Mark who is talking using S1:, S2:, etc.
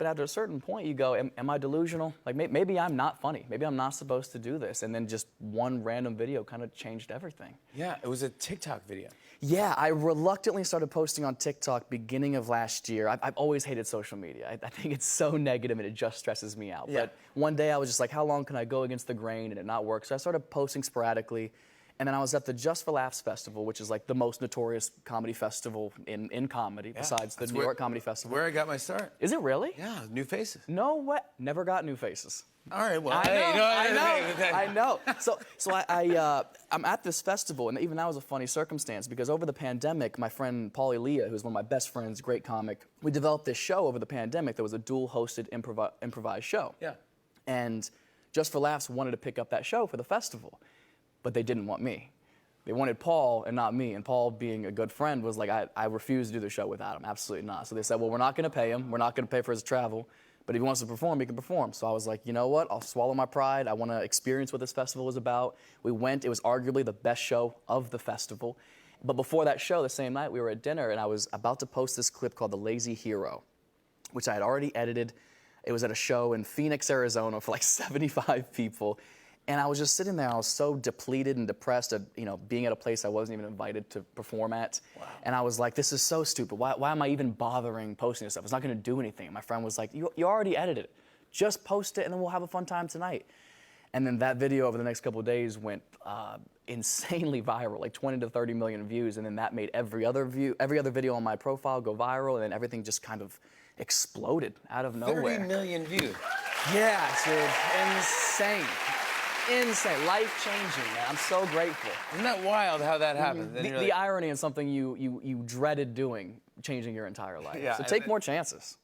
S1: but after a certain point, you go, am I delusional? Like, maybe I'm not funny. Maybe I'm not supposed to do this. And then just one random video kind of changed everything.
S2: Yeah, it was a TikTok video.
S1: Yeah, I reluctantly started posting on TikTok beginning of last year. I've always hated social media. I think it's so negative and it just stresses me out.
S2: Yeah.
S1: But one day I was just like, how long can I go against the grain and it not work? So I started posting sporadically. And then I was at the Just for Laughs Festival, which is like the most notorious comedy festival in comedy, besides the New York Comedy Festival.
S2: Where I got my start.
S1: Is it really?
S2: Yeah, New Faces.
S1: No way. Never got New Faces.
S2: All right, well,
S1: I know. So I'm at this festival, and even that was a funny circumstance because over the pandemic, my friend Paulie Leah, who's one of my best friends, great comic, we developed this show over the pandemic that was a dual-hosted improvised show.
S2: Yeah.
S1: And Just for Laughs wanted to pick up that show for the festival, but they didn't want me. They wanted Paul and not me, and Paul, being a good friend, was like, I refuse to do the show without him, absolutely not. So they said, well, we're not gonna pay him, we're not gonna pay for his travel, but if he wants to perform, he can perform. So I was like, you know what, I'll swallow my pride, I wanna experience what this festival was about. We went, it was arguably the best show of the festival. But before that show, the same night, we were at dinner, and I was about to post this clip called The Lazy Hero, which I had already edited. It was at a show in Phoenix, Arizona for like 75 people. And I was just sitting there, I was so depleted and depressed at, being at a place I wasn't even invited to perform at. Wow. And I was like, this is so stupid. Why am I even bothering posting this stuff? It's not gonna do anything. My friend was like, you already edited it. Just post it and then we'll have a fun time tonight. And then that video over the next couple of days went insanely viral, like 20 to 30 million views. And then that made every other video on my profile go viral, and then everything just kind of exploded out of nowhere.
S2: 30 million views.
S1: Yeah, dude, insane. Insane, life-changing, man. I'm so grateful.
S2: Isn't that wild how that happened?
S1: The irony in something you dreaded doing, changing your entire life.
S2: Yeah,
S1: so take more chances.